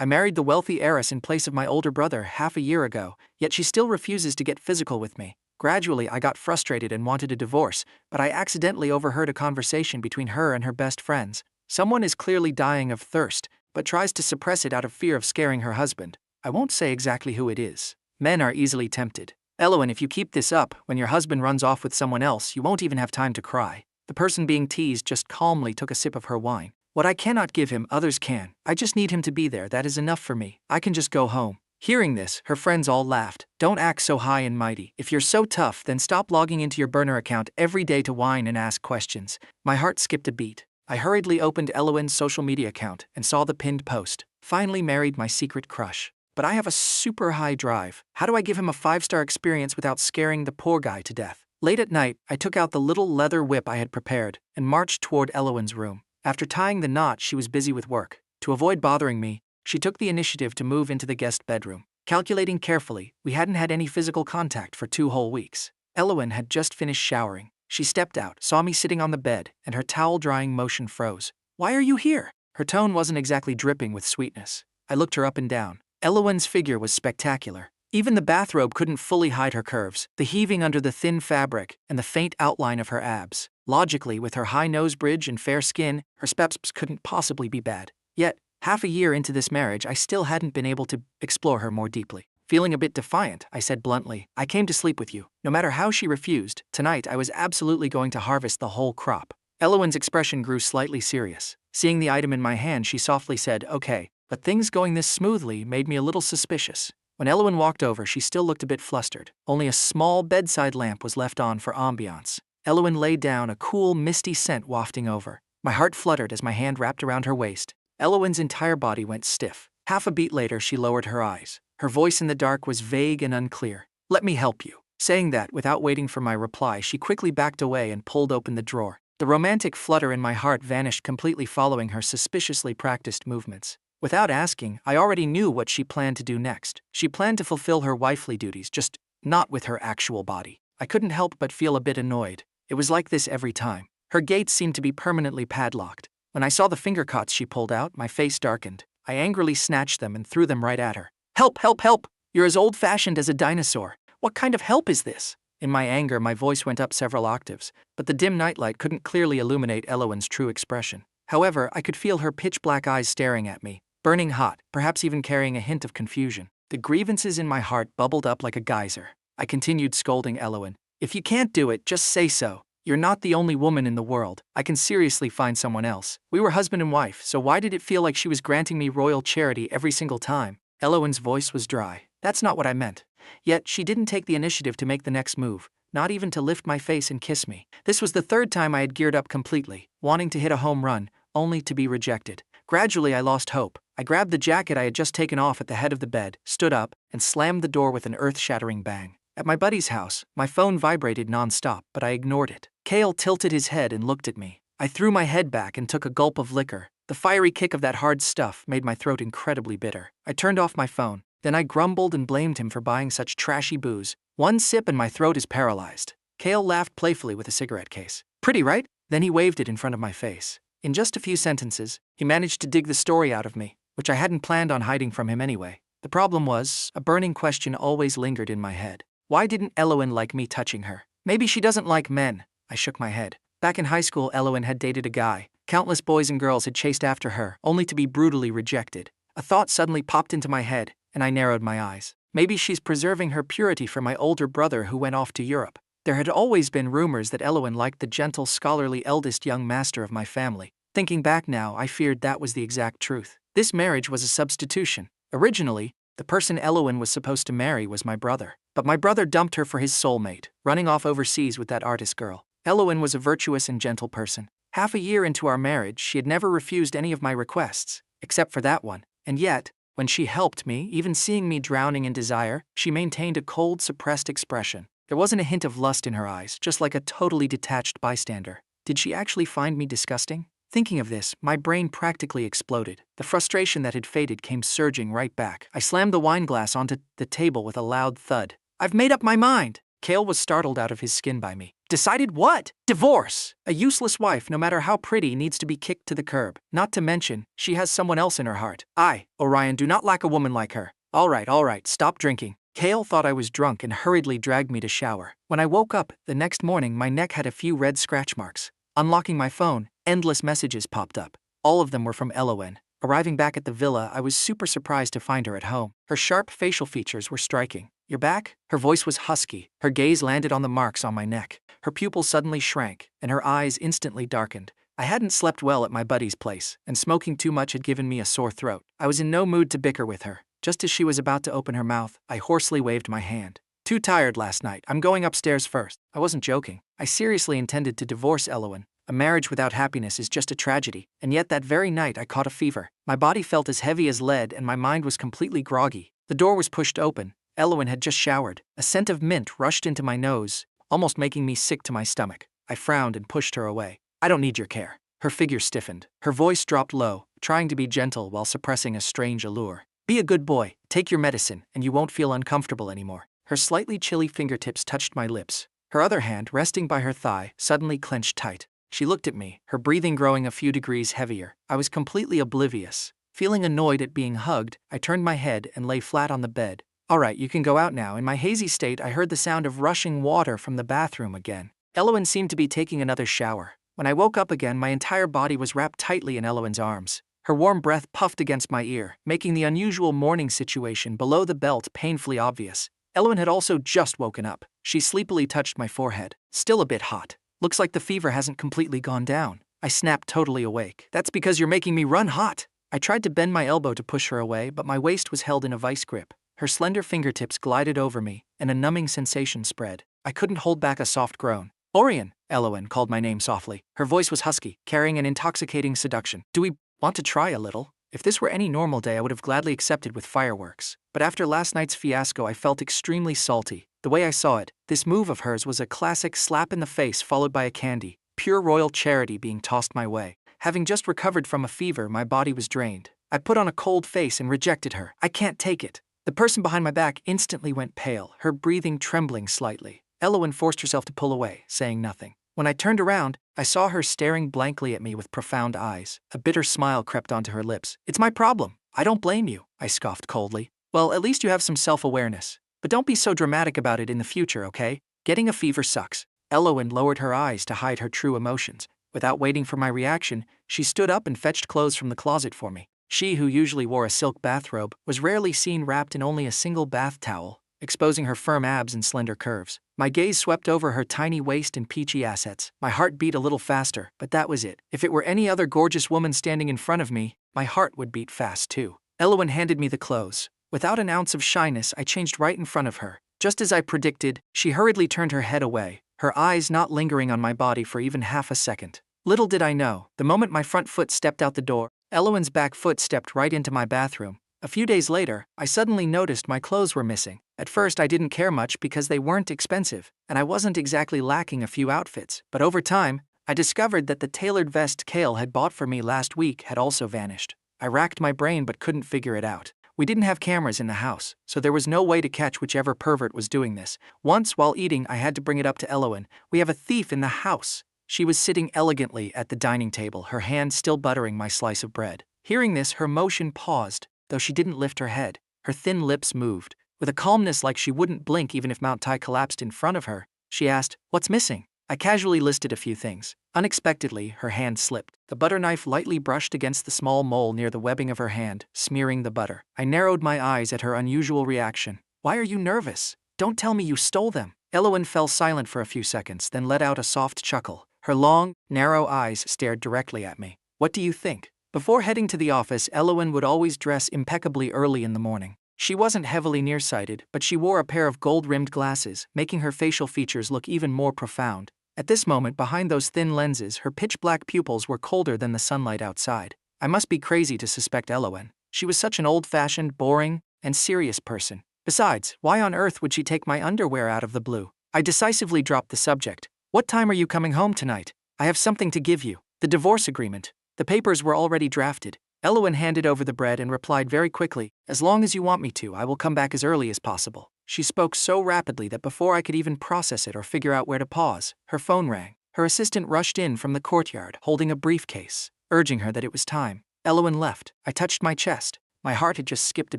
I married the wealthy heiress in place of my older brother half a year ago, yet she still refuses to get physical with me. Gradually, I got frustrated and wanted a divorce, but I accidentally overheard a conversation between her and her best friends. Someone is clearly dying of thirst, but tries to suppress it out of fear of scaring her husband. I won't say exactly who it is. Men are easily tempted. Elowen, if you keep this up, when your husband runs off with someone else, you won't even have time to cry. The person being teased just calmly took a sip of her wine. What I cannot give him, others can. I just need him to be there. That is enough for me. I can just go home. Hearing this, her friends all laughed. Don't act so high and mighty. If you're so tough, then stop logging into your burner account every day to whine and ask questions. My heart skipped a beat. I hurriedly opened Elowen's social media account and saw the pinned post. Finally married my secret crush. But I have a super high drive. How do I give him a 5-star experience without scaring the poor guy to death? Late at night, I took out the little leather whip I had prepared and marched toward Elowen's room. After tying the knot, she was busy with work. To avoid bothering me, she took the initiative to move into the guest bedroom. Calculating carefully, we hadn't had any physical contact for 2 whole weeks. Elowen had just finished showering. She stepped out, saw me sitting on the bed, and her towel-drying motion froze. "Why are you here?" Her tone wasn't exactly dripping with sweetness. I looked her up and down. Elowen's figure was spectacular. Even the bathrobe couldn't fully hide her curves, the heaving under the thin fabric, and the faint outline of her abs. Logically, with her high nose bridge and fair skin, her speps couldn't possibly be bad. Yet, half a year into this marriage, I still hadn't been able to explore her more deeply. Feeling a bit defiant, I said bluntly, "I came to sleep with you." No matter how she refused, tonight I was absolutely going to harvest the whole crop. Elowen's expression grew slightly serious. Seeing the item in my hand, she softly said, "Okay," but things going this smoothly made me a little suspicious. When Elowen walked over, she still looked a bit flustered. Only a small bedside lamp was left on for ambiance. Elowen lay down, a cool, misty scent wafting over. My heart fluttered as my hand wrapped around her waist. Elowen's entire body went stiff. Half a beat later, she lowered her eyes. Her voice in the dark was vague and unclear. "Let me help you." Saying that, without waiting for my reply, she quickly backed away and pulled open the drawer. The romantic flutter in my heart vanished completely following her suspiciously practiced movements. Without asking, I already knew what she planned to do next. She planned to fulfill her wifely duties, just not with her actual body. I couldn't help but feel a bit annoyed. It was like this every time. Her gates seemed to be permanently padlocked. When I saw the finger cots she pulled out, my face darkened. I angrily snatched them and threw them right at her. "Help, help, help! You're as old-fashioned as a dinosaur. What kind of help is this?" In my anger, my voice went up several octaves, but the dim nightlight couldn't clearly illuminate Elowen's true expression. However, I could feel her pitch-black eyes staring at me, burning hot, perhaps even carrying a hint of confusion. The grievances in my heart bubbled up like a geyser. I continued scolding Elowen. "If you can't do it, just say so. You're not the only woman in the world. I can seriously find someone else. We were husband and wife, so why did it feel like she was granting me royal charity every single time?" Elowen's voice was dry. "That's not what I meant." Yet, she didn't take the initiative to make the next move, not even to lift my face and kiss me. This was the 3rd time I had geared up completely, wanting to hit a home run, only to be rejected. Gradually, I lost hope. I grabbed the jacket I had just taken off at the head of the bed, stood up, and slammed the door with an earth-shattering bang. At my buddy's house, my phone vibrated non-stop, but I ignored it. Kael tilted his head and looked at me. I threw my head back and took a gulp of liquor. The fiery kick of that hard stuff made my throat incredibly bitter. I turned off my phone. Then I grumbled and blamed him for buying such trashy booze. One sip and my throat is paralyzed. Kael laughed playfully with a cigarette case. "Pretty, right?" Then he waved it in front of my face. In just a few sentences, he managed to dig the story out of me, which I hadn't planned on hiding from him anyway. The problem was, a burning question always lingered in my head. Why didn't Elowen like me touching her? Maybe she doesn't like men. I shook my head. Back in high school, Elowen had dated a guy. Countless boys and girls had chased after her, only to be brutally rejected. A thought suddenly popped into my head, and I narrowed my eyes. Maybe she's preserving her purity for my older brother who went off to Europe. There had always been rumors that Elowen liked the gentle, scholarly eldest young master of my family. Thinking back now, I feared that was the exact truth. This marriage was a substitution. Originally, the person Elowen was supposed to marry was my brother. But my brother dumped her for his soulmate, running off overseas with that artist girl. Elowen was a virtuous and gentle person. Half a year into our marriage, she had never refused any of my requests, except for that one. And yet, when she helped me, even seeing me drowning in desire, she maintained a cold, suppressed expression. There wasn't a hint of lust in her eyes, just like a totally detached bystander. Did she actually find me disgusting? Thinking of this, my brain practically exploded. The frustration that had faded came surging right back. I slammed the wine glass onto the table with a loud thud. "I've made up my mind!" Kael was startled out of his skin by me. Decided what? Divorce! A useless wife, no matter how pretty, needs to be kicked to the curb. Not to mention, she has someone else in her heart. I, Orion, do not lack a woman like her. All right, stop drinking. Kael thought I was drunk and hurriedly dragged me to shower. When I woke up, the next morning, my neck had a few red scratch marks. Unlocking my phone, endless messages popped up. All of them were from Elowen. Arriving back at the villa, I was super surprised to find her at home. Her sharp facial features were striking. "You're back?" Her voice was husky. Her gaze landed on the marks on my neck. Her pupils suddenly shrank, and her eyes instantly darkened. I hadn't slept well at my buddy's place, and smoking too much had given me a sore throat. I was in no mood to bicker with her. Just as she was about to open her mouth, I hoarsely waved my hand. "Too tired last night. I'm going upstairs first." I wasn't joking. I seriously intended to divorce Elowen. A marriage without happiness is just a tragedy, and yet that very night I caught a fever. My body felt as heavy as lead and my mind was completely groggy. The door was pushed open. Elowen had just showered. A scent of mint rushed into my nose, almost making me sick to my stomach. I frowned and pushed her away. "I don't need your care." Her figure stiffened. Her voice dropped low, trying to be gentle while suppressing a strange allure. "Be a good boy, take your medicine, and you won't feel uncomfortable anymore." Her slightly chilly fingertips touched my lips. Her other hand, resting by her thigh, suddenly clenched tight. She looked at me, her breathing growing a few degrees heavier. I was completely oblivious. Feeling annoyed at being hugged, I turned my head and lay flat on the bed. "All right, you can go out now." In my hazy state, I heard the sound of rushing water from the bathroom again. Elowen seemed to be taking another shower. When I woke up again, my entire body was wrapped tightly in Elowen's arms. Her warm breath puffed against my ear, making the unusual morning situation below the belt painfully obvious. Elowen had also just woken up. She sleepily touched my forehead. "Still a bit hot. Looks like the fever hasn't completely gone down." I snapped, totally awake. "That's because you're making me run hot." I tried to bend my elbow to push her away, but my waist was held in a vice grip. Her slender fingertips glided over me, and a numbing sensation spread. I couldn't hold back a soft groan. "Orion," Elowen called my name softly. Her voice was husky, carrying an intoxicating seduction. "Do we want to try a little?" If this were any normal day, I would have gladly accepted with fireworks. But after last night's fiasco, I felt extremely salty. The way I saw it, this move of hers was a classic slap in the face followed by a candy, pure royal charity being tossed my way. Having just recovered from a fever, my body was drained. I put on a cold face and rejected her. "I can't take it." The person behind my back instantly went pale, her breathing trembling slightly. Elowen forced herself to pull away, saying nothing. When I turned around, I saw her staring blankly at me with profound eyes. A bitter smile crept onto her lips. "It's my problem. I don't blame you," I scoffed coldly. "Well, at least you have some self-awareness. But don't be so dramatic about it in the future, okay? Getting a fever sucks." Elowen lowered her eyes to hide her true emotions. Without waiting for my reaction, she stood up and fetched clothes from the closet for me. She, who usually wore a silk bathrobe, was rarely seen wrapped in only a single bath towel, exposing her firm abs and slender curves. My gaze swept over her tiny waist and peachy assets. My heart beat a little faster, but that was it. If it were any other gorgeous woman standing in front of me, my heart would beat fast too. Elowen handed me the clothes. Without an ounce of shyness, I changed right in front of her. Just as I predicted, she hurriedly turned her head away, her eyes not lingering on my body for even half a second. Little did I know, the moment my front foot stepped out the door, Elowen's back foot stepped right into my bathroom. A few days later, I suddenly noticed my clothes were missing. At first, I didn't care much because they weren't expensive, and I wasn't exactly lacking a few outfits. But over time, I discovered that the tailored vest Kael had bought for me last week had also vanished. I racked my brain but couldn't figure it out. We didn't have cameras in the house, so there was no way to catch whichever pervert was doing this. Once, while eating, I had to bring it up to Elowen. "We have a thief in the house." She was sitting elegantly at the dining table, her hand still buttering my slice of bread. Hearing this, her motion paused, though she didn't lift her head. Her thin lips moved. With a calmness like she wouldn't blink even if Mount Tai collapsed in front of her, she asked, "What's missing?" I casually listed a few things. Unexpectedly, her hand slipped. The butter knife lightly brushed against the small mole near the webbing of her hand, smearing the butter. I narrowed my eyes at her unusual reaction. "Why are you nervous? Don't tell me you stole them." Elowen fell silent for a few seconds, then let out a soft chuckle. Her long, narrow eyes stared directly at me. "What do you think?" Before heading to the office, Elowen would always dress impeccably early in the morning. She wasn't heavily nearsighted, but she wore a pair of gold-rimmed glasses, making her facial features look even more profound. At this moment, behind those thin lenses, her pitch-black pupils were colder than the sunlight outside. I must be crazy to suspect Elowen. She was such an old-fashioned, boring, and serious person. Besides, why on earth would she take my underwear out of the blue? I decisively dropped the subject. "What time are you coming home tonight? I have something to give you. The divorce agreement." The papers were already drafted. Elowen handed over the bread and replied very quickly, "As long as you want me to, I will come back as early as possible." She spoke so rapidly that before I could even process it or figure out where to pause, her phone rang. Her assistant rushed in from the courtyard, holding a briefcase, urging her that it was time. Elowen left. I touched my chest. My heart had just skipped a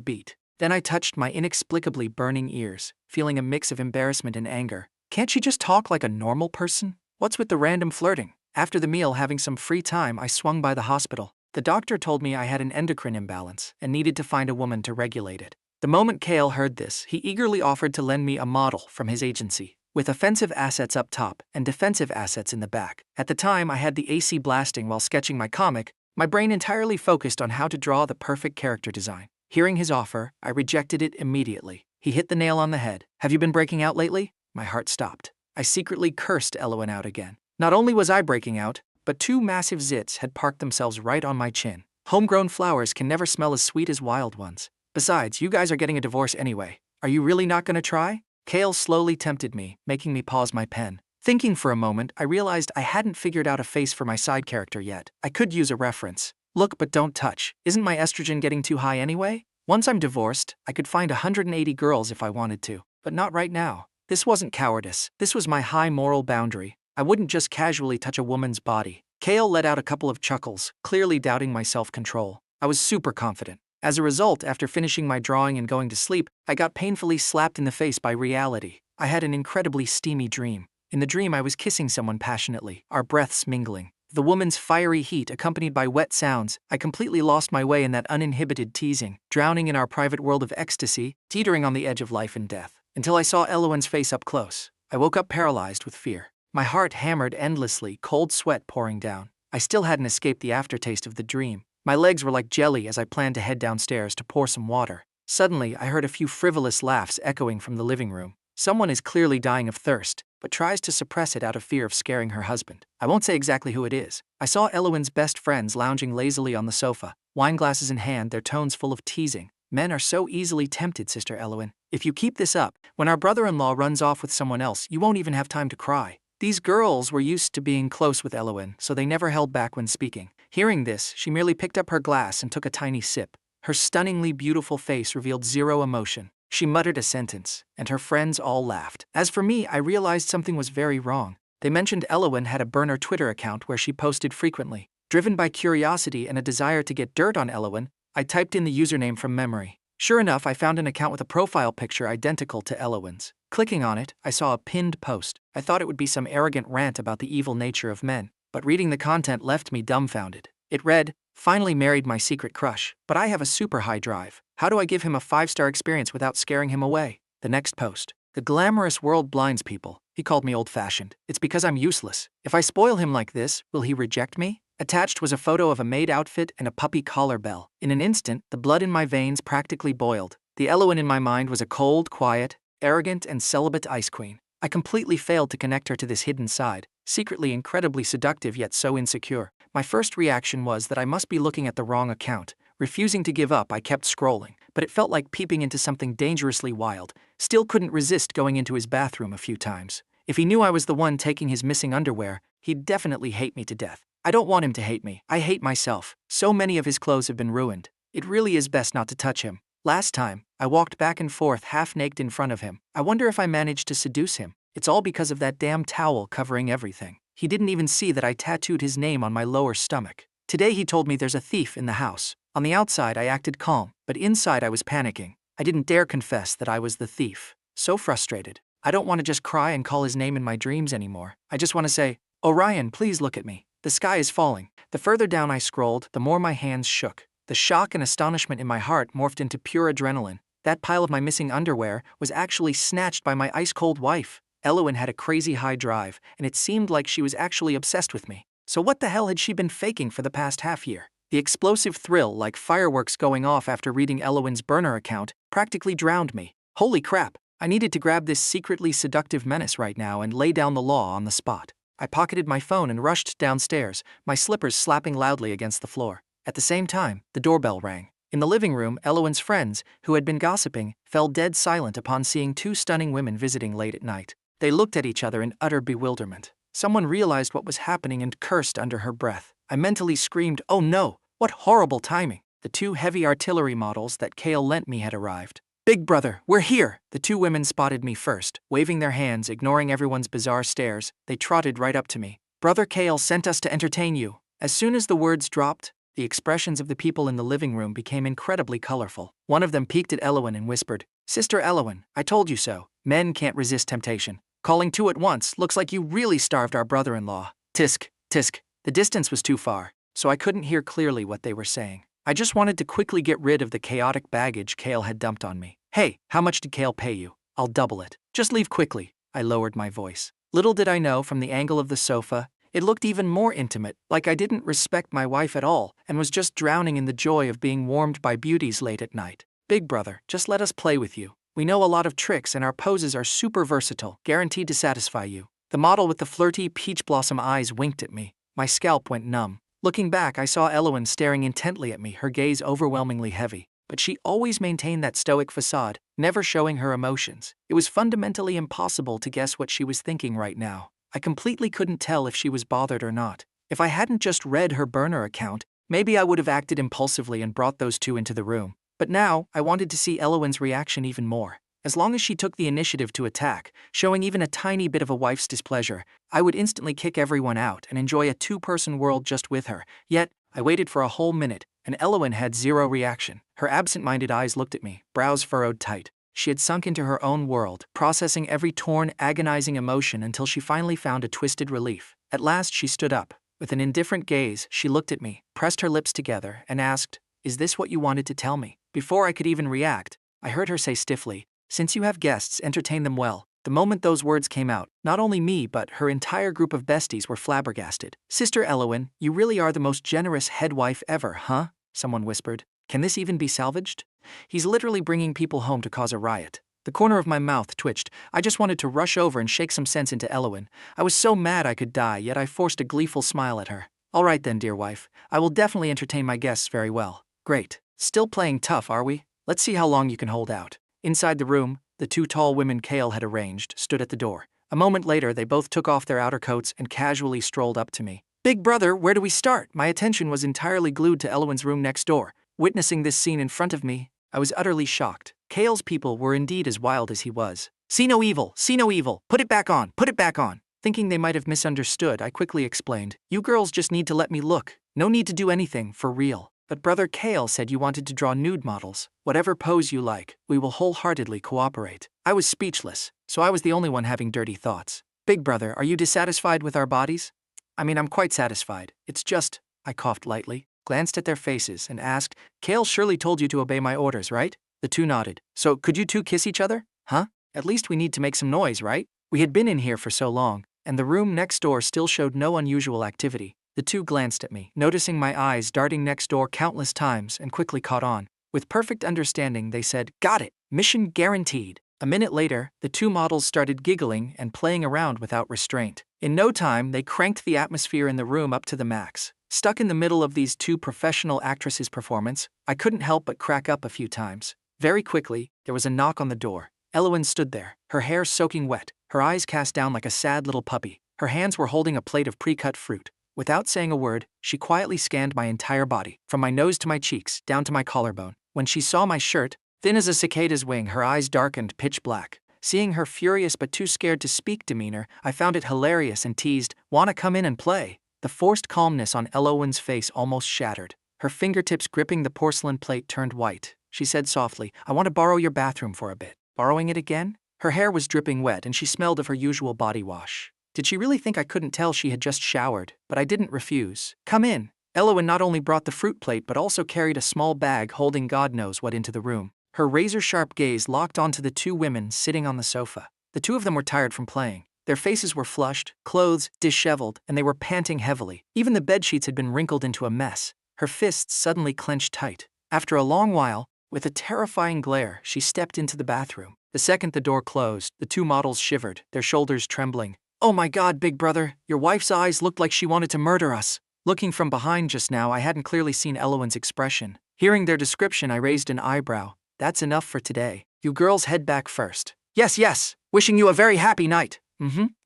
beat. Then I touched my inexplicably burning ears, feeling a mix of embarrassment and anger. Can't she just talk like a normal person? What's with the random flirting? After the meal, having some free time, I swung by the hospital. The doctor told me I had an endocrine imbalance and needed to find a woman to regulate it. The moment Kael heard this, he eagerly offered to lend me a model from his agency, with offensive assets up top and defensive assets in the back. At the time, I had the AC blasting while sketching my comic, my brain entirely focused on how to draw the perfect character design. Hearing his offer, I rejected it immediately. He hit the nail on the head. Have you been breaking out lately? My heart stopped. I secretly cursed Elowen out again. Not only was I breaking out, but two massive zits had parked themselves right on my chin. Homegrown flowers can never smell as sweet as wild ones. Besides, you guys are getting a divorce anyway. Are you really not gonna try? Kael slowly tempted me, making me pause my pen. Thinking for a moment, I realized I hadn't figured out a face for my side character yet. I could use a reference. Look but don't touch. Isn't my estrogen getting too high anyway? Once I'm divorced, I could find 180 girls if I wanted to. But not right now. This wasn't cowardice. This was my high moral boundary. I wouldn't just casually touch a woman's body. Kael let out a couple of chuckles, clearly doubting my self-control. I was super confident. As a result, after finishing my drawing and going to sleep, I got painfully slapped in the face by reality. I had an incredibly steamy dream. In the dream, I was kissing someone passionately, our breaths mingling. The woman's fiery heat accompanied by wet sounds, I completely lost my way in that uninhibited teasing, drowning in our private world of ecstasy, teetering on the edge of life and death. Until I saw Elowen's face up close. I woke up paralyzed with fear. My heart hammered endlessly, cold sweat pouring down. I still hadn't escaped the aftertaste of the dream. My legs were like jelly as I planned to head downstairs to pour some water. Suddenly, I heard a few frivolous laughs echoing from the living room. Someone is clearly dying of thirst, but tries to suppress it out of fear of scaring her husband. I won't say exactly who it is. I saw Elowen's best friends lounging lazily on the sofa, wine glasses in hand, their tones full of teasing. Men are so easily tempted, Sister Elowen. If you keep this up, when our brother-in-law runs off with someone else, you won't even have time to cry. These girls were used to being close with Elowen, so they never held back when speaking. Hearing this, she merely picked up her glass and took a tiny sip. Her stunningly beautiful face revealed zero emotion. She muttered a sentence, and her friends all laughed. As for me, I realized something was very wrong. They mentioned Elowen had a burner Twitter account where she posted frequently. Driven by curiosity and a desire to get dirt on Elowen, I typed in the username from memory. Sure enough, I found an account with a profile picture identical to Elowen's. Clicking on it, I saw a pinned post. I thought it would be some arrogant rant about the evil nature of men, but reading the content left me dumbfounded. It read, "Finally married my secret crush, but I have a super high drive. How do I give him a 5-star experience without scaring him away?" The next post. "The glamorous world blinds people. He called me old-fashioned. It's because I'm useless. If I spoil him like this, will he reject me?" Attached was a photo of a maid outfit and a puppy collar bell. In an instant, the blood in my veins practically boiled. The Elowen in my mind was a cold, quiet, arrogant, and celibate ice queen. I completely failed to connect her to this hidden side, secretly incredibly seductive yet so insecure. My first reaction was that I must be looking at the wrong account. Refusing to give up, I kept scrolling, but it felt like peeping into something dangerously wild. Still couldn't resist going into his bathroom a few times. If he knew I was the one taking his missing underwear, he'd definitely hate me to death. I don't want him to hate me. I hate myself. So many of his clothes have been ruined. It really is best not to touch him. Last time, I walked back and forth half-naked in front of him. I wonder if I managed to seduce him. It's all because of that damn towel covering everything. He didn't even see that I tattooed his name on my lower stomach. Today he told me there's a thief in the house. On the outside I acted calm, but inside I was panicking. I didn't dare confess that I was the thief. So frustrated. I don't want to just cry and call his name in my dreams anymore. I just want to say, "Orion, please look at me. The sky is falling." The further down I scrolled, the more my hands shook. The shock and astonishment in my heart morphed into pure adrenaline. That pile of my missing underwear was actually snatched by my ice-cold wife. Elowen had a crazy high drive, and it seemed like she was actually obsessed with me. So what the hell had she been faking for the past half-year? The explosive thrill, like fireworks going off after reading Elowen's burner account, practically drowned me. Holy crap, I needed to grab this secretly seductive menace right now and lay down the law on the spot. I pocketed my phone and rushed downstairs, my slippers slapping loudly against the floor. At the same time, the doorbell rang. In the living room, Elowen's friends, who had been gossiping, fell dead silent upon seeing two stunning women visiting late at night. They looked at each other in utter bewilderment. Someone realized what was happening and cursed under her breath. I mentally screamed, "Oh no, what horrible timing!" The two heavy artillery models that Kael lent me had arrived. Big brother, we're here! The two women spotted me first. Waving their hands, ignoring everyone's bizarre stares, they trotted right up to me. Brother Kael sent us to entertain you. As soon as the words dropped, the expressions of the people in the living room became incredibly colorful. One of them peeked at Elowen and whispered, Sister Elowen, I told you so. Men can't resist temptation. Calling two at once, looks like you really starved our brother-in-law. Tisk, tisk. The distance was too far, so I couldn't hear clearly what they were saying. I just wanted to quickly get rid of the chaotic baggage Kael had dumped on me. Hey, how much did Kael pay you? I'll double it. Just leave quickly. I lowered my voice. Little did I know, from the angle of the sofa, it looked even more intimate, like I didn't respect my wife at all and was just drowning in the joy of being warmed by beauties late at night. Big brother, just let us play with you. We know a lot of tricks and our poses are super versatile, guaranteed to satisfy you. The model with the flirty peach blossom eyes winked at me. My scalp went numb. Looking back, I saw Elowen staring intently at me, her gaze overwhelmingly heavy. But she always maintained that stoic facade, never showing her emotions. It was fundamentally impossible to guess what she was thinking right now. I completely couldn't tell if she was bothered or not. If I hadn't just read her burner account, maybe I would have acted impulsively and brought those two into the room. But now, I wanted to see Elowen's reaction even more. As long as she took the initiative to attack, showing even a tiny bit of a wife's displeasure, I would instantly kick everyone out and enjoy a two-person world just with her. Yet, I waited for a whole minute, and Elowen had zero reaction. Her absent-minded eyes looked at me, brows furrowed tight. She had sunk into her own world, processing every torn, agonizing emotion until she finally found a twisted relief. At last, she stood up. With an indifferent gaze, she looked at me, pressed her lips together, and asked, Is this what you wanted to tell me? Before I could even react, I heard her say stiffly, Since you have guests, entertain them well. The moment those words came out, not only me but her entire group of besties were flabbergasted. Sister Elowen, you really are the most generous head wife ever, huh? Someone whispered. Can this even be salvaged? He's literally bringing people home to cause a riot. The corner of my mouth twitched. I just wanted to rush over and shake some sense into Elowen. I was so mad I could die, yet I forced a gleeful smile at her. All right then, dear wife. I will definitely entertain my guests very well. Great. Still playing tough, are we? Let's see how long you can hold out. Inside the room, the two tall women Kael had arranged stood at the door. A moment later, they both took off their outer coats and casually strolled up to me. Big brother, where do we start? My attention was entirely glued to Elowen's room next door. Witnessing this scene in front of me, I was utterly shocked. Kael's people were indeed as wild as he was. See no evil, put it back on, put it back on. Thinking they might have misunderstood, I quickly explained, You girls just need to let me look. No need to do anything, for real. But Brother Kael said you wanted to draw nude models. Whatever pose you like, we will wholeheartedly cooperate. I was speechless, so I was the only one having dirty thoughts. Big brother, are you dissatisfied with our bodies? I'm quite satisfied. It's just, I coughed lightly, glanced at their faces, and asked, Kael surely told you to obey my orders, right? The two nodded. So, could you two kiss each other? Huh? At least we need to make some noise, right? We had been in here for so long, and the room next door still showed no unusual activity. The two glanced at me, noticing my eyes darting next door countless times, and quickly caught on. With perfect understanding, they said, Got it! Mission guaranteed! A minute later, the two models started giggling and playing around without restraint. In no time, they cranked the atmosphere in the room up to the max. Stuck in the middle of these two professional actresses' performance, I couldn't help but crack up a few times. Very quickly, there was a knock on the door. Elowen stood there, her hair soaking wet, her eyes cast down like a sad little puppy. Her hands were holding a plate of pre-cut fruit. Without saying a word, she quietly scanned my entire body, from my nose to my cheeks, down to my collarbone. When she saw my shirt, thin as a cicada's wing, her eyes darkened pitch black. Seeing her furious but too scared to speak demeanor, I found it hilarious and teased, Wanna come in and play? The forced calmness on Elowen's face almost shattered. Her fingertips gripping the porcelain plate turned white. She said softly, I want to borrow your bathroom for a bit. Borrowing it again? Her hair was dripping wet and she smelled of her usual body wash. Did she really think I couldn't tell she had just showered? But I didn't refuse. Come in. Elowen not only brought the fruit plate but also carried a small bag holding God knows what into the room. Her razor-sharp gaze locked onto the two women sitting on the sofa. The two of them were tired from playing. Their faces were flushed, clothes disheveled, and they were panting heavily. Even the bedsheets had been wrinkled into a mess. Her fists suddenly clenched tight. After a long while, with a terrifying glare, she stepped into the bathroom. The second the door closed, the two models shivered, their shoulders trembling. Oh my God, big brother, your wife's eyes looked like she wanted to murder us. Looking from behind just now, I hadn't clearly seen Elowen's expression. Hearing their description, I raised an eyebrow. That's enough for today. You girls head back first. Yes. Wishing you a very happy night.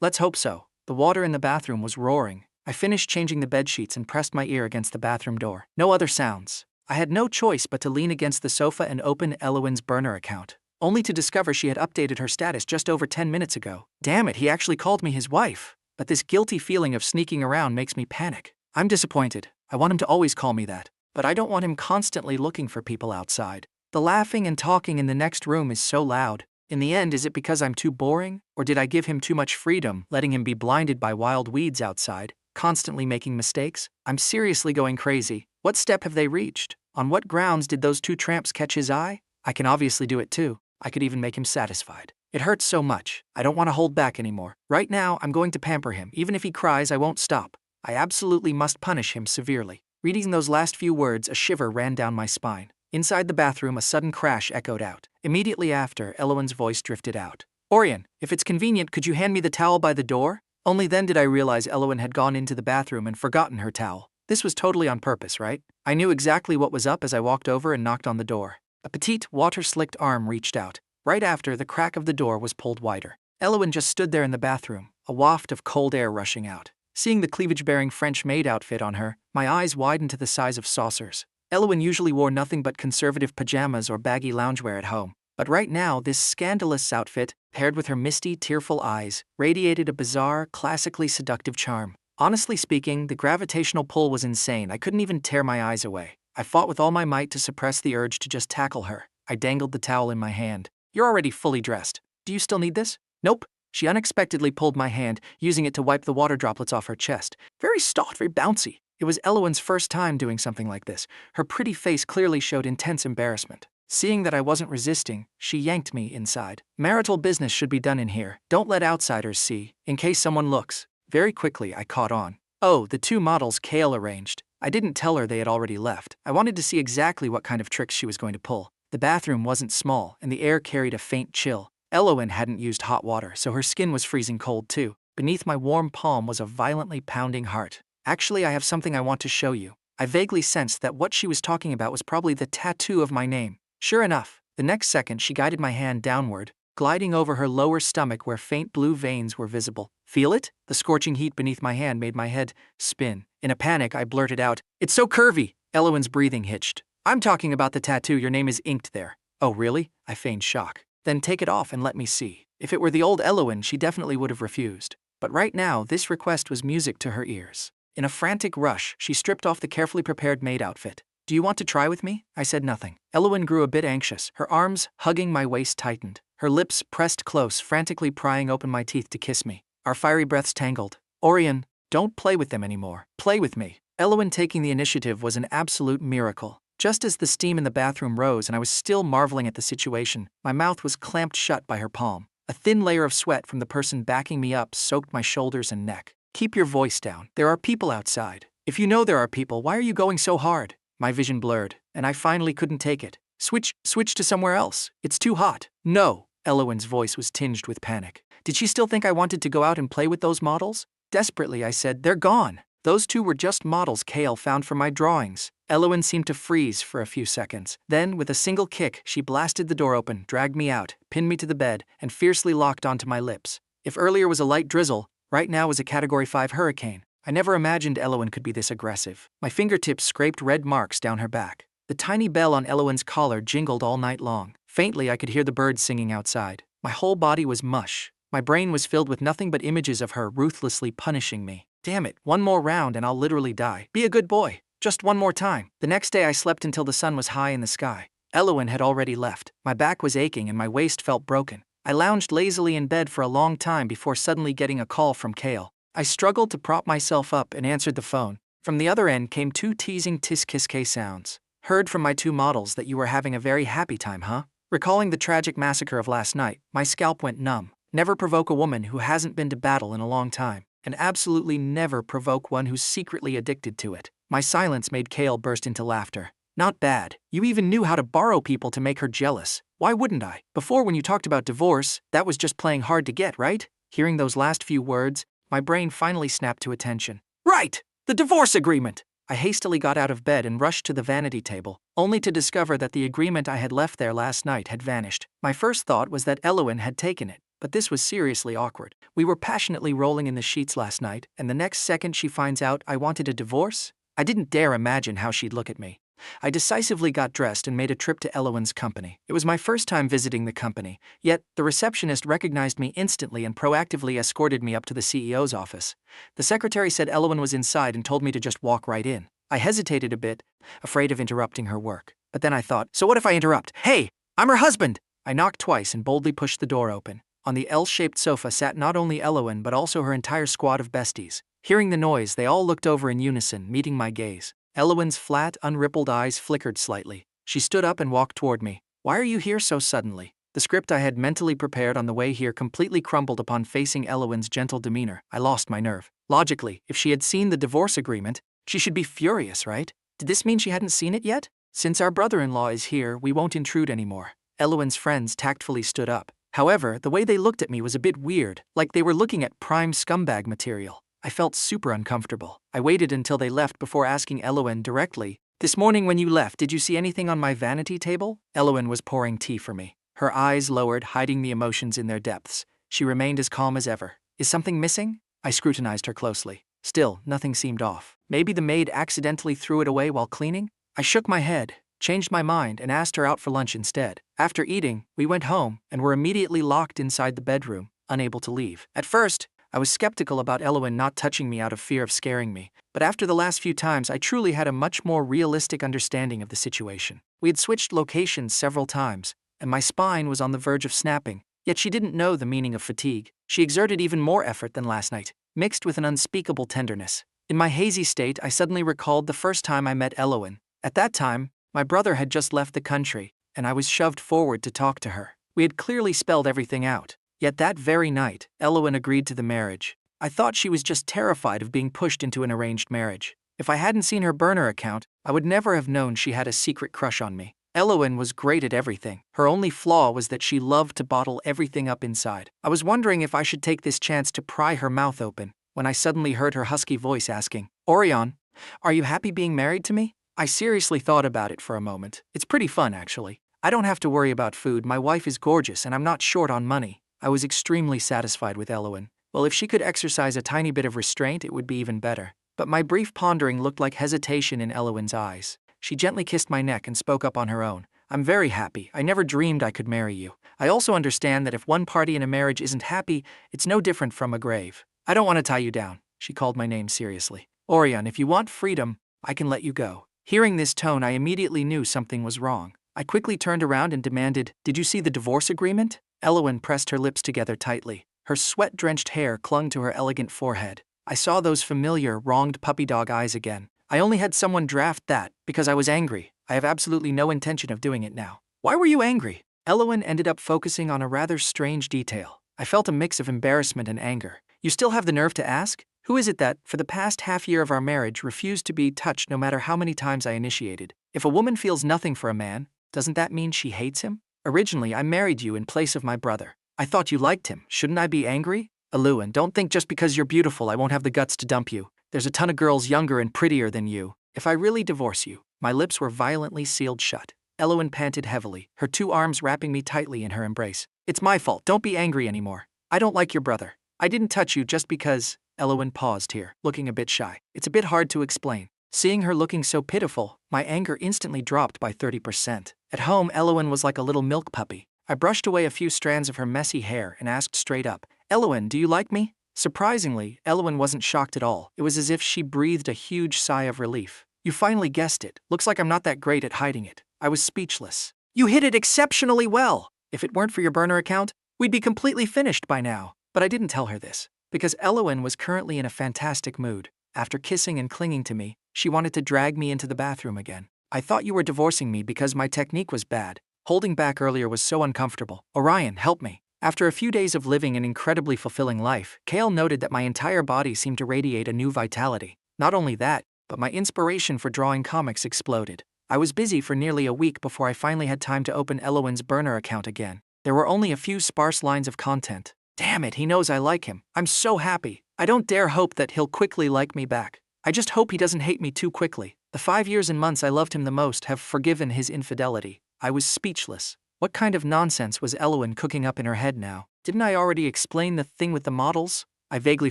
Let's hope so. The water in the bathroom was roaring. I finished changing the bedsheets and pressed my ear against the bathroom door. No other sounds. I had no choice but to lean against the sofa and open Elowen's burner account. only to discover she had updated her status just over 10 minutes ago. Damn it, he actually called me his wife. But this guilty feeling of sneaking around makes me panic. I'm disappointed. I want him to always call me that. But I don't want him constantly looking for people outside. The laughing and talking in the next room is so loud. In the end, is it because I'm too boring? Or did I give him too much freedom, letting him be blinded by wild weeds outside, constantly making mistakes? I'm seriously going crazy. What step have they reached? On what grounds did those two tramps catch his eye? I can obviously do it too. I could even make him satisfied. It hurts so much. I don't want to hold back anymore. Right now, I'm going to pamper him. Even if he cries, I won't stop. I absolutely must punish him severely. Reading those last few words, a shiver ran down my spine. Inside the bathroom, a sudden crash echoed out. Immediately after, Elowen's voice drifted out. Orion, if it's convenient, could you hand me the towel by the door? Only then did I realize Elowen had gone into the bathroom and forgotten her towel. This was totally on purpose, right? I knew exactly what was up as I walked over and knocked on the door. A petite, water-slicked arm reached out. Right after, the crack of the door was pulled wider. Elowen just stood there in the bathroom, a waft of cold air rushing out. Seeing the cleavage-bearing French maid outfit on her, my eyes widened to the size of saucers. Elowen usually wore nothing but conservative pajamas or baggy loungewear at home. But right now, this scandalous outfit, paired with her misty, tearful eyes, radiated a bizarre, classically seductive charm. Honestly speaking, the gravitational pull was insane. I couldn't even tear my eyes away. I fought with all my might to suppress the urge to just tackle her. I dangled the towel in my hand. You're already fully dressed. Do you still need this? Nope. She unexpectedly pulled my hand, using it to wipe the water droplets off her chest. Very soft, very bouncy. It was Elowen's first time doing something like this. Her pretty face clearly showed intense embarrassment. Seeing that I wasn't resisting, she yanked me inside. Marital business should be done in here. Don't let outsiders see, in case someone looks. Very quickly, I caught on. Oh, the two models Kael arranged. I didn't tell her they had already left. I wanted to see exactly what kind of tricks she was going to pull. The bathroom wasn't small, and the air carried a faint chill. Elowen hadn't used hot water, so her skin was freezing cold too. Beneath my warm palm was a violently pounding heart. Actually, I have something I want to show you. I vaguely sensed that what she was talking about was probably the tattoo of my name. Sure enough, the next second she guided my hand downward, gliding over her lower stomach where faint blue veins were visible. Feel it? The scorching heat beneath my hand made my head spin. In a panic, I blurted out, "It's so curvy!" Elowen's breathing hitched. "I'm talking about the tattoo. Your name is inked there." "Oh, really?" I feigned shock. "Then take it off and let me see." If it were the old Elowen, she definitely would have refused. But right now, this request was music to her ears. In a frantic rush, she stripped off the carefully prepared maid outfit. "Do you want to try with me?" I said nothing. Elowen grew a bit anxious. Her arms, hugging my waist, tightened. Her lips pressed close, frantically prying open my teeth to kiss me. Our fiery breaths tangled. "Orion, don't play with them anymore. Play with me." Elowen taking the initiative was an absolute miracle. Just as the steam in the bathroom rose and I was still marveling at the situation, my mouth was clamped shut by her palm. A thin layer of sweat from the person backing me up soaked my shoulders and neck. "Keep your voice down. There are people outside. If you know there are people, why are you going so hard?" My vision blurred, and I finally couldn't take it. Switch to somewhere else. It's too hot." "No." Elowen's voice was tinged with panic. Did she still think I wanted to go out and play with those models? Desperately, I said, "They're gone. Those two were just models Kael found from my drawings." Elowen seemed to freeze for a few seconds. Then, with a single kick, she blasted the door open, dragged me out, pinned me to the bed, and fiercely locked onto my lips. If earlier was a light drizzle, right now was a Category 5 hurricane. I never imagined Elowen could be this aggressive. My fingertips scraped red marks down her back. The tiny bell on Elowen's collar jingled all night long. Faintly, I could hear the birds singing outside. My whole body was mush. My brain was filled with nothing but images of her ruthlessly punishing me. Damn it, one more round and I'll literally die. Be a good boy. Just one more time. The next day I slept until the sun was high in the sky. Elowen had already left. My back was aching and my waist felt broken. I lounged lazily in bed for a long time before suddenly getting a call from Kael. I struggled to prop myself up and answered the phone. From the other end came two teasing tisk-kiss-k sounds. "Heard from my two models that you were having a very happy time, huh?" Recalling the tragic massacre of last night, my scalp went numb. Never provoke a woman who hasn't been to battle in a long time, and absolutely never provoke one who's secretly addicted to it. My silence made Kael burst into laughter. "Not bad. You even knew how to borrow people to make her jealous. Why wouldn't I? Before, when you talked about divorce, that was just playing hard to get, right?" Hearing those last few words, my brain finally snapped to attention. "Right! The divorce agreement!" I hastily got out of bed and rushed to the vanity table, only to discover that the agreement I had left there last night had vanished. My first thought was that Elowen had taken it, but this was seriously awkward. We were passionately rolling in the sheets last night, and the next second she finds out I wanted a divorce? I didn't dare imagine how she'd look at me. I decisively got dressed and made a trip to Elowen's company. It was my first time visiting the company, yet the receptionist recognized me instantly and proactively escorted me up to the CEO's office. The secretary said Elowen was inside and told me to just walk right in. I hesitated a bit, afraid of interrupting her work. But then I thought, so what if I interrupt? Hey, I'm her husband! I knocked twice and boldly pushed the door open. On the L-shaped sofa sat not only Elowen but also her entire squad of besties. Hearing the noise, they all looked over in unison, meeting my gaze. Elowen's flat, unrippled eyes flickered slightly. She stood up and walked toward me. Why are you here so suddenly? The script I had mentally prepared on the way here completely crumbled upon facing Elowen's gentle demeanor. I lost my nerve. Logically, if she had seen the divorce agreement, she should be furious, right? Did this mean she hadn't seen it yet? Since our brother-in-law is here, we won't intrude anymore. Elowen's friends tactfully stood up. However, the way they looked at me was a bit weird, like they were looking at prime scumbag material. I felt super uncomfortable. I waited until they left before asking Elowen directly, "This morning when you left, did you see anything on my vanity table?" Elowen was pouring tea for me. Her eyes lowered, hiding the emotions in their depths. She remained as calm as ever. Is something missing? I scrutinized her closely. Still, nothing seemed off. Maybe the maid accidentally threw it away while cleaning? I shook my head, changed my mind, and asked her out for lunch instead. After eating, we went home and were immediately locked inside the bedroom, unable to leave. At first, I was skeptical about Elowen not touching me out of fear of scaring me, but after the last few times I truly had a much more realistic understanding of the situation. We had switched locations several times, and my spine was on the verge of snapping, yet she didn't know the meaning of fatigue. She exerted even more effort than last night, mixed with an unspeakable tenderness. In my hazy state, I suddenly recalled the first time I met Elowen. At that time, my brother had just left the country, and I was shoved forward to talk to her. We had clearly spelled everything out. Yet that very night, Elowen agreed to the marriage. I thought she was just terrified of being pushed into an arranged marriage. If I hadn't seen her burner account, I would never have known she had a secret crush on me. Elowen was great at everything. Her only flaw was that she loved to bottle everything up inside. I was wondering if I should take this chance to pry her mouth open, when I suddenly heard her husky voice asking, "Orion, are you happy being married to me?" I seriously thought about it for a moment. It's pretty fun, actually. I don't have to worry about food, my wife is gorgeous, and I'm not short on money. I was extremely satisfied with Elowen. Well, if she could exercise a tiny bit of restraint, it would be even better. But my brief pondering looked like hesitation in Elowen's eyes. She gently kissed my neck and spoke up on her own. "I'm very happy. I never dreamed I could marry you. I also understand that if one party in a marriage isn't happy, it's no different from a grave. I don't want to tie you down." She called my name seriously. "Orion, if you want freedom, I can let you go." Hearing this tone, I immediately knew something was wrong. I quickly turned around and demanded, "Did you see the divorce agreement?" Elowen pressed her lips together tightly. Her sweat-drenched hair clung to her elegant forehead. I saw those familiar, wronged puppy dog eyes again. I only had someone draft that because I was angry. I have absolutely no intention of doing it now. "Why were you angry?" Elowen ended up focusing on a rather strange detail. I felt a mix of embarrassment and anger. "You still have the nerve to ask? Who is it that, for the past half year of our marriage, refused to be touched no matter how many times I initiated? If a woman feels nothing for a man, doesn't that mean she hates him? Originally, I married you in place of my brother. I thought you liked him. Shouldn't I be angry? Elowen, don't think just because you're beautiful I won't have the guts to dump you. There's a ton of girls younger and prettier than you. If I really divorce you..." My lips were violently sealed shut. Elowen panted heavily, her two arms wrapping me tightly in her embrace. "It's my fault. Don't be angry anymore. I don't like your brother. I didn't touch you just because..." Elowen paused here, looking a bit shy. It's a bit hard to explain. Seeing her looking so pitiful, my anger instantly dropped by 30%. At home, Elowen was like a little milk puppy. I brushed away a few strands of her messy hair and asked straight up, "Elowen, do you like me?" Surprisingly, Elowen wasn't shocked at all. It was as if she breathed a huge sigh of relief. "You finally guessed it. Looks like I'm not that great at hiding it." I was speechless. "You hid it exceptionally well. If it weren't for your burner account, we'd be completely finished by now." But I didn't tell her this, because Elowen was currently in a fantastic mood. After kissing and clinging to me, she wanted to drag me into the bathroom again. "I thought you were divorcing me because my technique was bad. Holding back earlier was so uncomfortable. Orion, help me." After a few days of living an incredibly fulfilling life, Kael noted that my entire body seemed to radiate a new vitality. Not only that, but my inspiration for drawing comics exploded. I was busy for nearly a week before I finally had time to open Elowen's burner account again. There were only a few sparse lines of content. Damn it, he knows I like him. I'm so happy. I don't dare hope that he'll quickly like me back. I just hope he doesn't hate me too quickly. The 5 years and months I loved him the most have forgiven his infidelity. I was speechless. What kind of nonsense was Elowen cooking up in her head now? Didn't I already explain the thing with the models? I vaguely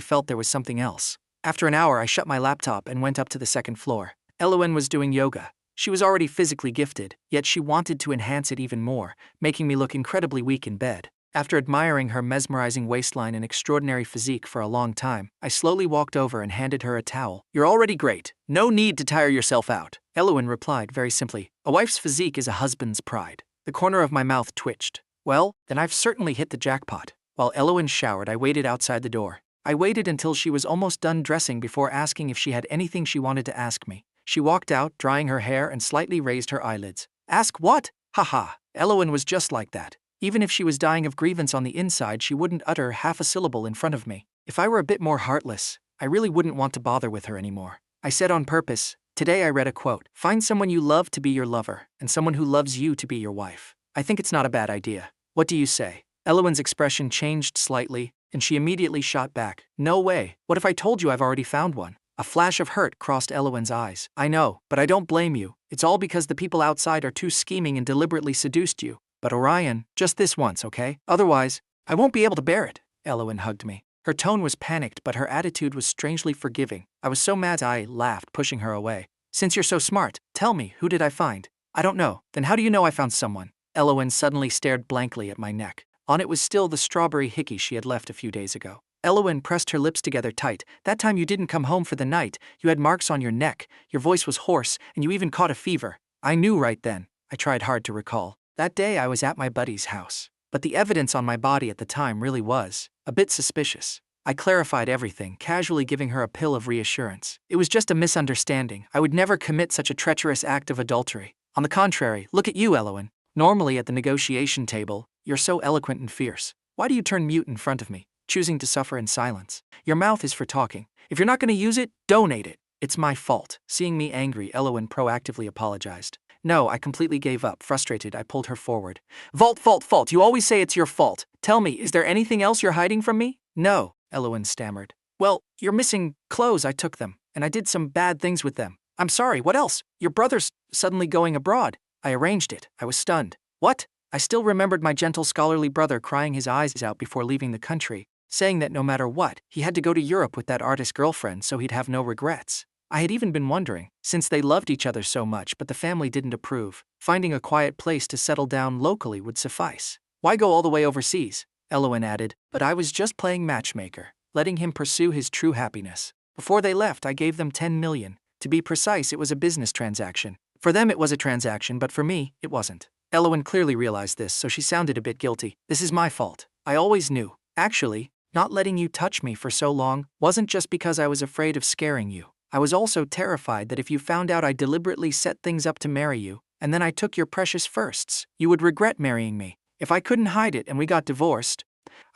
felt there was something else. After an hour, I shut my laptop and went up to the second floor. Elowen was doing yoga. She was already physically gifted, yet she wanted to enhance it even more, making me look incredibly weak in bed. After admiring her mesmerizing waistline and extraordinary physique for a long time, I slowly walked over and handed her a towel. "You're already great. No need to tire yourself out." Elowen replied very simply, "A wife's physique is a husband's pride." The corner of my mouth twitched. Well, then I've certainly hit the jackpot. While Elowen showered, I waited outside the door. I waited until she was almost done dressing before asking if she had anything she wanted to ask me. She walked out, drying her hair and slightly raised her eyelids. "Ask what?" Haha. Elowen was just like that. Even if she was dying of grievance on the inside, she wouldn't utter half a syllable in front of me. If I were a bit more heartless, I really wouldn't want to bother with her anymore. I said on purpose, "Today I read a quote. Find someone you love to be your lover, and someone who loves you to be your wife. I think it's not a bad idea. What do you say?" Elowen's expression changed slightly, and she immediately shot back. "No way. What if I told you I've already found one?" A flash of hurt crossed Elowen's eyes. "I know, but I don't blame you. It's all because the people outside are too scheming and deliberately seduced you. But Orion, just this once, okay? Otherwise, I won't be able to bear it." Elowen hugged me. Her tone was panicked, but her attitude was strangely forgiving. I was so mad I laughed, pushing her away. "Since you're so smart, tell me, who did I find?" "I don't know." "Then how do you know I found someone?" Elowen suddenly stared blankly at my neck. On it was still the strawberry hickey she had left a few days ago. Elowen pressed her lips together tight. "That time you didn't come home for the night, you had marks on your neck, your voice was hoarse, and you even caught a fever." I knew right then. I tried hard to recall. That day I was at my buddy's house. But the evidence on my body at the time really was a bit suspicious. I clarified everything, casually giving her a pill of reassurance. "It was just a misunderstanding. I would never commit such a treacherous act of adultery. On the contrary, look at you, Elowen. Normally at the negotiation table, you're so eloquent and fierce. Why do you turn mute in front of me, choosing to suffer in silence? Your mouth is for talking. If you're not going to use it, donate it." "It's my fault." Seeing me angry, Elowen proactively apologized. "No, I completely gave up." Frustrated, I pulled her forward. Fault. You always say it's your fault. Tell me, is there anything else you're hiding from me?" "No," Elowen stammered. "Well, you're missing clothes. I took them, and I did some bad things with them." "I'm sorry, what else?" "Your brother's suddenly going abroad." I arranged it. I was stunned. "What?" I still remembered my gentle scholarly brother crying his eyes out before leaving the country, saying that no matter what, he had to go to Europe with that artist girlfriend so he'd have no regrets. I had even been wondering, since they loved each other so much but the family didn't approve, finding a quiet place to settle down locally would suffice. "Why go all the way overseas?" Elowen added, but I was just playing matchmaker, letting him pursue his true happiness. Before they left, I gave them 10 million. To be precise, it was a business transaction. For them it was a transaction, but for me, it wasn't. Elowen clearly realized this, so she sounded a bit guilty. "This is my fault. I always knew. Actually, not letting you touch me for so long wasn't just because I was afraid of scaring you. I was also terrified that if you found out I deliberately set things up to marry you, and then I took your precious firsts, you would regret marrying me. If I couldn't hide it and we got divorced,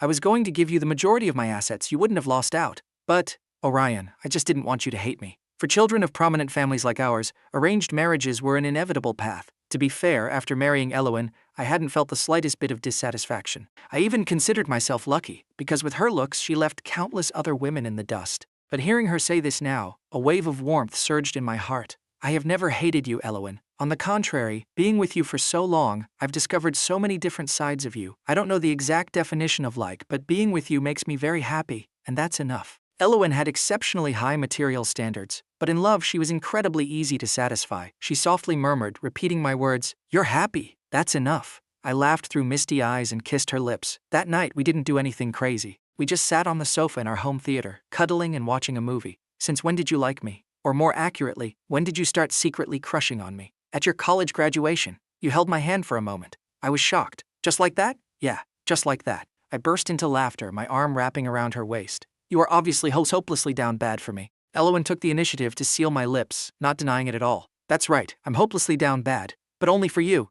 I was going to give you the majority of my assets. You wouldn't have lost out. But, Orion, I just didn't want you to hate me. For children of prominent families like ours, arranged marriages were an inevitable path. To be fair, after marrying Elowen, I hadn't felt the slightest bit of dissatisfaction. I even considered myself lucky, because with her looks she left countless other women in the dust. But hearing her say this now, a wave of warmth surged in my heart. I have never hated you, Elowen. On the contrary, being with you for so long, I've discovered so many different sides of you. I don't know the exact definition of like, but being with you makes me very happy, and that's enough. Elowen had exceptionally high material standards, but in love she was incredibly easy to satisfy. She softly murmured, repeating my words, "You're happy. That's enough." I laughed through misty eyes and kissed her lips. That night we didn't do anything crazy. We just sat on the sofa in our home theater, cuddling and watching a movie. "Since when did you like me? Or more accurately, when did you start secretly crushing on me?" "At your college graduation. You held my hand for a moment." I was shocked. "Just like that?" "Yeah, just like that." I burst into laughter, my arm wrapping around her waist. "You are obviously hopelessly down bad for me." Elowen took the initiative to seal my lips, not denying it at all. "That's right, I'm hopelessly down bad. But only for you.